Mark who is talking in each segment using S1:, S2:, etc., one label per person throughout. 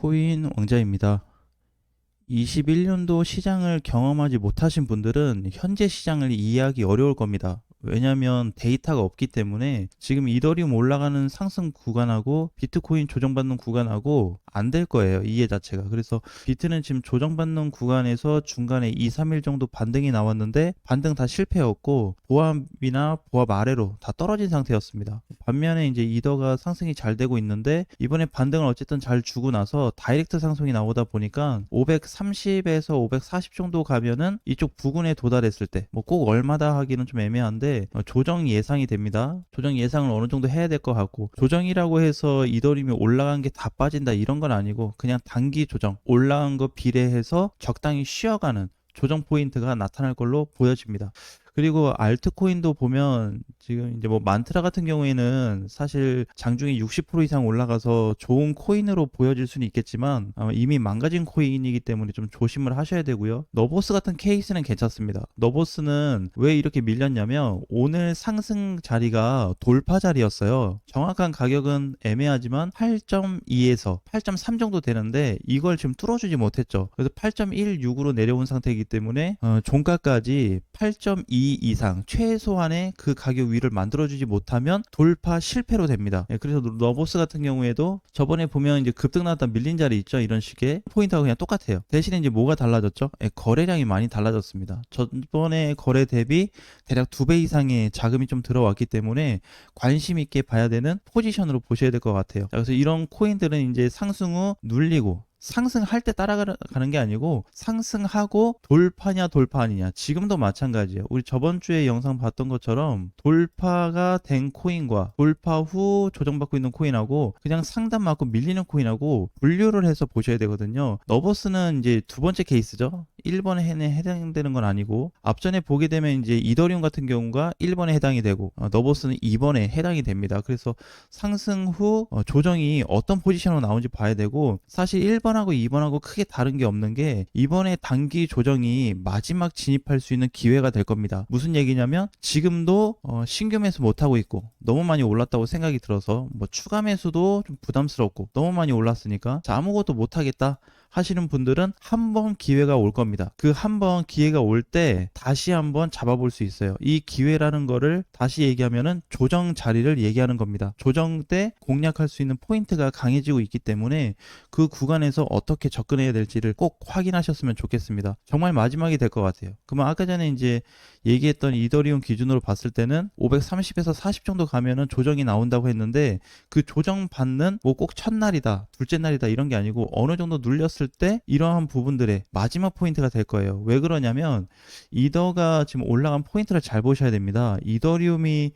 S1: 비트코인 왕자입니다. 21년도 시장을 경험하지 못하신 분들은 현재 시장을 이해하기 어려울 겁니다. 왜냐하면 데이터가 없기 때문에 지금 이더리움 올라가는 상승 구간하고 비트코인 조정받는 구간하고 안 될 거예요. 이해 자체가. 그래서 비트는 지금 조정받는 구간에서 중간에 2, 3일 정도 반등이 나왔는데 반등 다 실패였고 보합이나 보합 아래로 다 떨어진 상태였습니다. 반면에 이제 이더가 상승이 잘 되고 있는데 이번에 반등을 어쨌든 잘 주고 나서 다이렉트 상승이 나오다 보니까 530에서 540 정도 가면은 이쪽 부근에 도달했을 때 뭐 꼭 얼마다 하기는 좀 애매한데 조정 예상이 됩니다. 조정 예상을 어느 정도 해야 될 것 같고 조정이라고 해서 이더리움이 올라간 게 다 빠진다 이런 건 아니고 그냥 단기 조정 올라간 거 비례해서 적당히 쉬어가는 조정 포인트가 나타날 걸로 보여집니다. 그리고 알트코인도 보면 지금 이제 뭐 만트라 같은 경우에는 사실 장중에 60% 이상 올라가서 좋은 코인으로 보여질 수는 있겠지만 이미 망가진 코인이기 때문에 좀 조심을 하셔야 되고요. 너보스 같은 케이스는 괜찮습니다. 너보스는 왜 이렇게 밀렸냐면 오늘 상승 자리가 돌파 자리였어요. 정확한 가격은 애매하지만 8.2에서 8.3 정도 되는데 이걸 지금 뚫어주지 못했죠. 그래서 8.16으로 내려온 상태이기 때문에 종가까지 8.2 이상 최소한의 그 가격 위를 만들어주지 못하면 돌파 실패로 됩니다. 그래서 너보스 같은 경우에도 저번에 보면 이제 급등 나왔던 밀린 자리 있죠. 이런 식의 포인트가 그냥 똑같아요. 대신에 이제 뭐가 달라졌죠? 거래량이 많이 달라졌습니다. 저번에 거래 대비 대략 2배 이상의 자금이 좀 들어왔기 때문에 관심 있게 봐야 되는 포지션으로 보셔야 될 것 같아요. 그래서 이런 코인들은 이제 상승 후 눌리고 상승할 때 따라가는 게 아니고 상승하고 돌파냐 돌파 아니냐 지금도 마찬가지예요. 우리 저번 주에 영상 봤던 것처럼 돌파가 된 코인과 돌파 후 조정받고 있는 코인하고 그냥 상단 맞고 밀리는 코인하고 분류를 해서 보셔야 되거든요. 너버스는 이제 두 번째 케이스죠. 1번에 해당되는 건 아니고 앞전에 보게 되면 이제 이더리움 같은 경우가 1번에 해당이 되고 너버스는 2번에 해당이 됩니다. 그래서 상승 후 조정이 어떤 포지션으로 나오는지 봐야 되고 사실 1번하고 2번하고 크게 다른 게 없는 게 이번에 단기 조정이 마지막 진입할 수 있는 기회가 될 겁니다. 무슨 얘기냐면 지금도 신규 매수 못하고 있고 너무 많이 올랐다고 생각이 들어서 뭐 추가 매수도 좀 부담스럽고 너무 많이 올랐으니까 자, 아무것도 못하겠다 하시는 분들은 한 번 기회가 올 겁니다. 그 한 번 기회가 올 때 다시 한번 잡아볼 수 있어요. 이 기회라는 거를 다시 얘기하면은 조정 자리를 얘기하는 겁니다. 조정 때 공략할 수 있는 포인트가 강해지고 있기 때문에 그 구간에서 어떻게 접근해야 될지를 꼭 확인하셨으면 좋겠습니다. 정말 마지막이 될 것 같아요. 그러면 아까 전에 이제 얘기했던 이더리움 기준으로 봤을 때는 530에서 40 정도 가면은 조정이 나온다고 했는데 그 조정 받는 뭐 꼭 첫날이다, 둘째 날이다 이런 게 아니고 어느 정도 눌렸을 때 이러한 부분들의 마지막 포인트가 될 거예요. 왜 그러냐면 이더가 지금 올라간 포인트를 잘 보셔야 됩니다. 이더리움이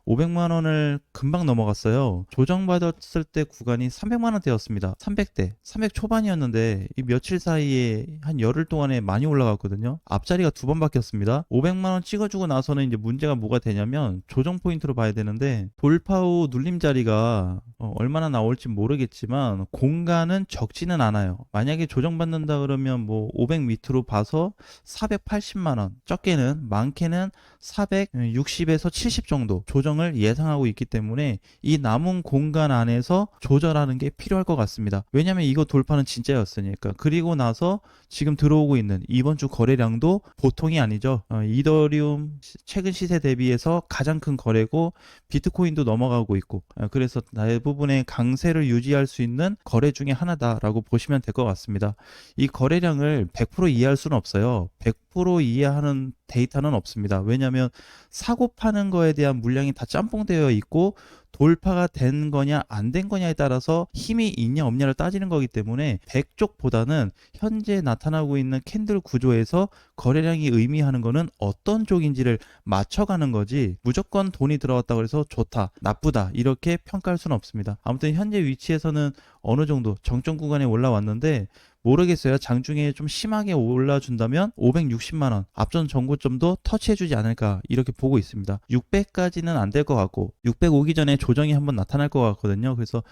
S1: 500만 원을 금방 넘어갔어요. 조정받았을 때 구간이 300만 원대였습니다. 300대, 300 초반이었는데 이 며칠 사이에 한 열흘 동안에 많이 올라갔거든요. 앞자리가 두 번 바뀌었습니다. 500만 원 찍어주고 나서는 이제 문제가 뭐가 되냐면 조정 포인트로 봐야 되는데 돌파 후 눌림 자리가 얼마나 나올지 모르겠지만 공간은 적지는 않아요. 만약에 조정받는다 그러면 뭐 500 밑으로 봐서 480만 원, 적게는 많게는 460에서 70 정도 조정을 예상하고 있기 때문에 이 남은 공간 안에서 조절하는 게 필요할 것 같습니다. 왜냐면 이거 돌파는 진짜였으니까. 그리고 나서 지금 들어오고 있는 이번 주 거래량도 보통이 아니죠. 이더리움 최근 시세 대비해서 가장 큰 거래고 비트코인도 넘어가고 있고 그래서 대부분의 강세를 유지할 수 있는 거래 중에 하나다라고 보시면 될 것 같습니다. 이 거래량을 100% 이해할 수는 없어요. 100% 이해하는 데이터는 없습니다. 왜냐하면 사고 파는 거에 대한 물량이 다 짬뽕되어 있고 돌파가 된 거냐 안 된 거냐에 따라서 힘이 있냐 없냐를 따지는 거기 때문에 100쪽보다는 현재 나타나고 있는 캔들 구조에서 거래량이 의미하는 거는 어떤 쪽인지를 맞춰가는 거지 무조건 돈이 들어왔다고 해서 좋다 나쁘다 이렇게 평가할 수는 없습니다. 아무튼 현재 위치에서는 어느 정도 정점 구간에 올라왔는데 모르겠어요. 장중에 좀 심하게 올라준다면 560만 원 앞전 정고점도 터치해주지 않을까 이렇게 보고 있습니다. 600까지는 안 될 것 같고 600 오기 전에 조정이 한번 나타날 것 같거든요. 그래서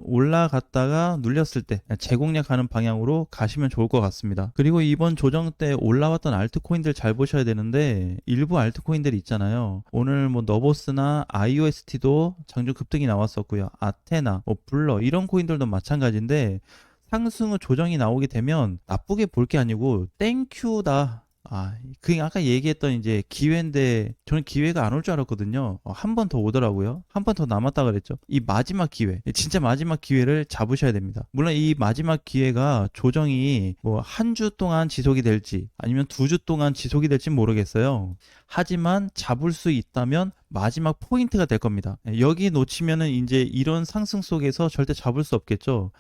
S1: 올라갔다가 눌렸을 때 재공략하는 방향으로 가시면 좋을 것 같습니다. 그리고 이번 조정 때 올라왔던 알트코인들 잘 보셔야 되는데 일부 알트코인들이 있잖아요. 오늘 뭐 너보스나 IOST도 장중 급등이 나왔었고요. 아테나, 뭐 블러 이런 코인들도 마찬가지인데 상승 후 조정이 나오게 되면 나쁘게 볼 게 아니고 땡큐다. 그 아까 얘기했던 이제 기회인데 저는 기회가 안 올 줄 알았거든요. 한 번 더 오더라고요. 한 번 더 남았다 그랬죠. 이 마지막 기회, 진짜 마지막 기회를 잡으셔야 됩니다. 물론 이 마지막 기회가 조정이 뭐 한 주 동안 지속이 될지 아니면 2주 동안 지속이 될지 모르겠어요. 하지만 잡을 수 있다면 마지막 포인트가 될 겁니다. 여기 놓치면은 이제 이런 상승 속에서 절대 잡을 수 없겠죠.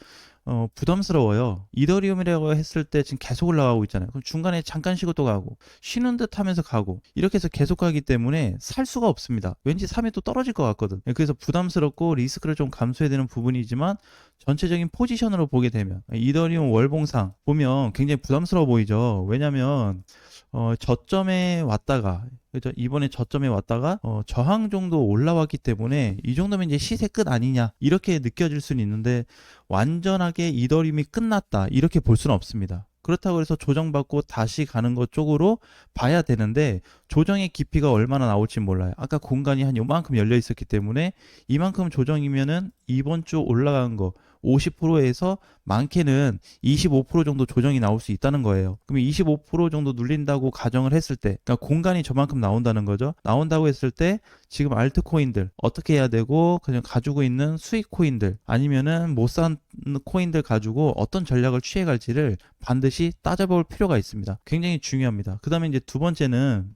S1: 부담스러워요. 이더리움이라고 했을 때 지금 계속 올라가고 있잖아요. 그럼 중간에 잠깐 쉬고 또 가고, 쉬는 듯 하면서 가고, 이렇게 해서 계속 가기 때문에 살 수가 없습니다. 왠지 3이 또 떨어질 것 같거든. 그래서 부담스럽고 리스크를 좀 감수해야 되는 부분이지만, 전체적인 포지션으로 보게 되면, 이더리움 월봉상 보면 굉장히 부담스러워 보이죠. 왜냐면, 저점에 왔다가, 그죠? 이번에 저점에 왔다가 저항 정도 올라왔기 때문에 이 정도면 이제 시세 끝 아니냐 이렇게 느껴질 수는 있는데 완전하게 이더리움이 끝났다 이렇게 볼 수는 없습니다. 그렇다고 해서 조정받고 다시 가는 것 쪽으로 봐야 되는데 조정의 깊이가 얼마나 나올지 몰라요. 아까 공간이 한 요만큼 열려 있었기 때문에 이만큼 조정이면은 이번 주 올라간 거 50%에서 많게는 25% 정도 조정이 나올 수 있다는 거예요. 그럼 25% 정도 눌린다고 가정을 했을 때, 그러니까 공간이 저만큼 나온다는 거죠. 나온다고 했을 때 지금 알트코인들 어떻게 해야 되고 그냥 가지고 있는 수익 코인들 아니면은 못 산 코인들 가지고 어떤 전략을 취해갈지를 반드시 따져볼 필요가 있습니다. 굉장히 중요합니다. 그 다음에 이제 두 번째는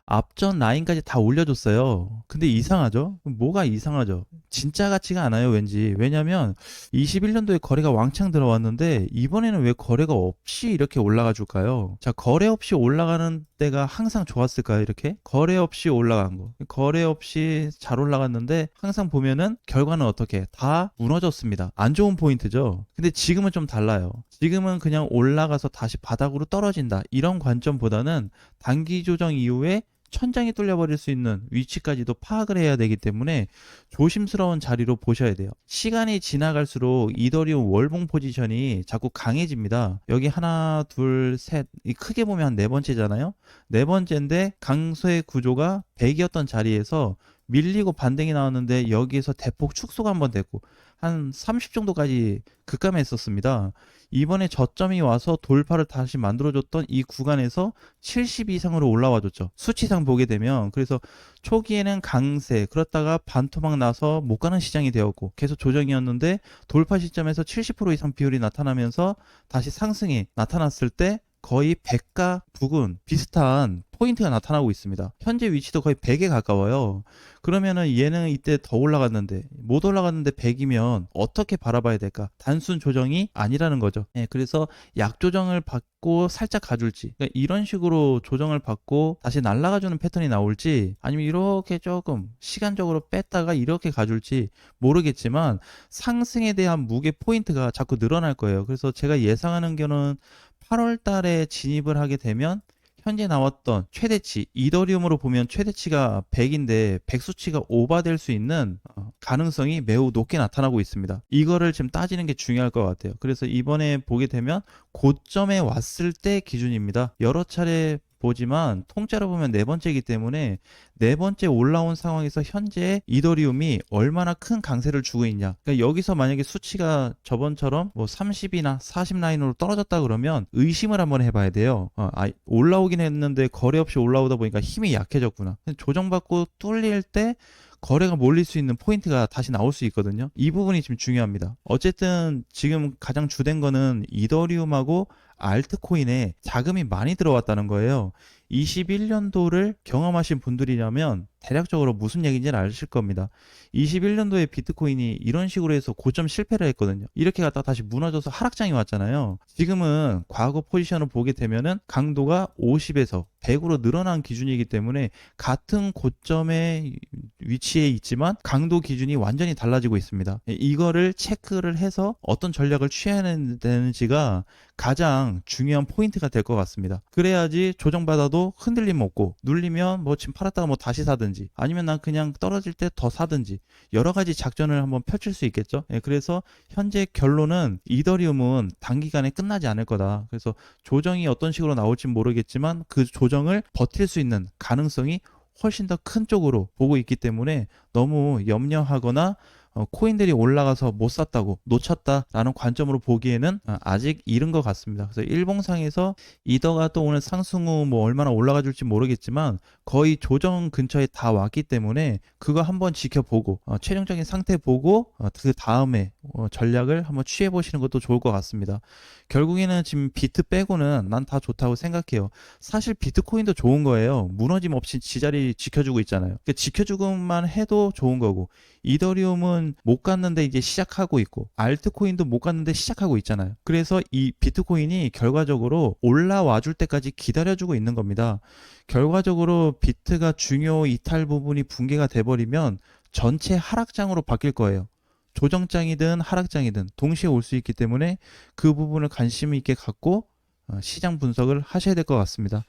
S1: 앞전 라인까지 다 올려줬어요. 근데 이상하죠? 뭐가 이상하죠? 진짜 같지가 않아요, 왠지. 왜냐면 21년도에 거래가 왕창 들어왔는데 이번에는 왜 거래가 없이 이렇게 올라가 줄까요? 자, 거래 없이 올라가는 때가 항상 좋았을까요, 이렇게? 거래 없이 올라간 거. 거래 없이 잘 올라갔는데 항상 보면은 결과는 어떻게? 다 무너졌습니다. 안 좋은 포인트죠? 근데 지금은 좀 달라요. 지금은 그냥 올라가서 다시 바닥으로 떨어진다. 이런 관점보다는 단기 조정 이후에 천장이 뚫려버릴 수 있는 위치까지도 파악을 해야 되기 때문에 조심스러운 자리로 보셔야 돼요. 시간이 지나갈수록 이더리움 월봉 포지션이 자꾸 강해집니다. 여기 하나, 둘, 셋, 크게 보면 한 네 번째잖아요. 네 번째인데 강소의 구조가 100이었던 자리에서 밀리고 반등이 나왔는데 여기에서 대폭 축소가 한번 됐고 한 30 정도까지 급감했었습니다. 이번에 저점이 와서 돌파를 다시 만들어줬던 이 구간에서 70 이상으로 올라와줬죠. 수치상 보게 되면. 그래서 초기에는 강세, 그렇다가 반토막 나서 못 가는 시장이 되었고 계속 조정이었는데 돌파 시점에서 70% 이상 비율이 나타나면서 다시 상승이 나타났을 때 거의 100가 부근 비슷한 포인트가 나타나고 있습니다. 현재 위치도 거의 100에 가까워요. 그러면은 얘는 이때 더 올라갔는데 못 올라갔는데 100이면 어떻게 바라봐야 될까? 단순 조정이 아니라는 거죠. 그래서 약조정을 받고 살짝 가줄지, 그러니까 이런 식으로 조정을 받고 다시 날아가주는 패턴이 나올지 아니면 이렇게 조금 시간적으로 뺐다가 이렇게 가줄지 모르겠지만 상승에 대한 무게 포인트가 자꾸 늘어날 거예요. 그래서 제가 예상하는 거는 8월 달에 진입을 하게 되면 현재 나왔던 최대치, 이더리움으로 보면 최대치가 100인데 100 수치가 오버될 수 있는 가능성이 매우 높게 나타나고 있습니다. 이거를 지금 따지는 게 중요할 것 같아요. 그래서 이번에 보게 되면 고점에 왔을 때 기준입니다. 여러 차례 보지만 통째로 보면 네 번째이기 때문에 네 번째 올라온 상황에서 현재 이더리움이 얼마나 큰 강세를 주고 있냐. 그러니까 여기서 만약에 수치가 저번처럼 뭐 30이나 40 라인으로 떨어졌다 그러면 의심을 한번 해봐야 돼요. 올라오긴 했는데 거래 없이 올라오다 보니까 힘이 약해졌구나. 조정받고 뚫릴 때 거래가 몰릴 수 있는 포인트가 다시 나올 수 있거든요. 이 부분이 지금 중요합니다. 어쨌든 지금 가장 주된 거는 이더리움하고 알트코인에 자금이 많이 들어왔다는 거예요. 21년도를 경험하신 분들이라면 대략적으로 무슨 얘기인지는 아실 겁니다. 21년도에 비트코인이 이런 식으로 해서 고점 실패를 했거든요. 이렇게 갔다가 다시 무너져서 하락장이 왔잖아요. 지금은 과거 포지션을 보게 되면은 강도가 50에서 100으로 늘어난 기준이기 때문에 같은 고점의 위치에 있지만 강도 기준이 완전히 달라지고 있습니다. 이거를 체크를 해서 어떤 전략을 취해야 되는지가 가장 중요한 포인트가 될 것 같습니다. 그래야지 조정받아도 흔들림 없고 눌리면 뭐 지금 팔았다가 뭐 다시 사든지 아니면 난 그냥 떨어질 때 더 사든지 여러 가지 작전을 한번 펼칠 수 있겠죠. 그래서 현재 결론은 이더리움은 단기간에 끝나지 않을 거다. 그래서 조정이 어떤 식으로 나올지 모르겠지만 그 조정을 버틸 수 있는 가능성이 훨씬 더 큰 쪽으로 보고 있기 때문에 너무 염려하거나 코인들이 올라가서 못 샀다고 놓쳤다라는 관점으로 보기에는 아직 이른 것 같습니다. 그래서 일봉상에서 이더가 또 오늘 상승 후 뭐 얼마나 올라가 줄지 모르겠지만 거의 조정 근처에 다 왔기 때문에 그거 한번 지켜보고 최종적인 상태 보고 그 다음에 전략을 한번 취해 보시는 것도 좋을 것 같습니다. 결국에는 지금 비트 빼고는 난 다 좋다고 생각해요. 사실 비트코인도 좋은 거예요. 무너짐 없이 지자리 지켜주고 있잖아요. 그러니까 지켜주고만 해도 좋은 거고, 이더리움은 못 갔는데 이제 시작하고 있고, 알트코인도 못 갔는데 시작하고 있잖아요. 그래서 이 비트코인이 결과적으로 올라와 줄 때까지 기다려주고 있는 겁니다. 결과적으로 비트가 중요 이탈 부분이 붕괴가 돼버리면 전체 하락장으로 바뀔 거예요. 조정장이든 하락장이든 동시에 올 수 있기 때문에 그 부분을 관심 있게 갖고 시장 분석을 하셔야 될 것 같습니다.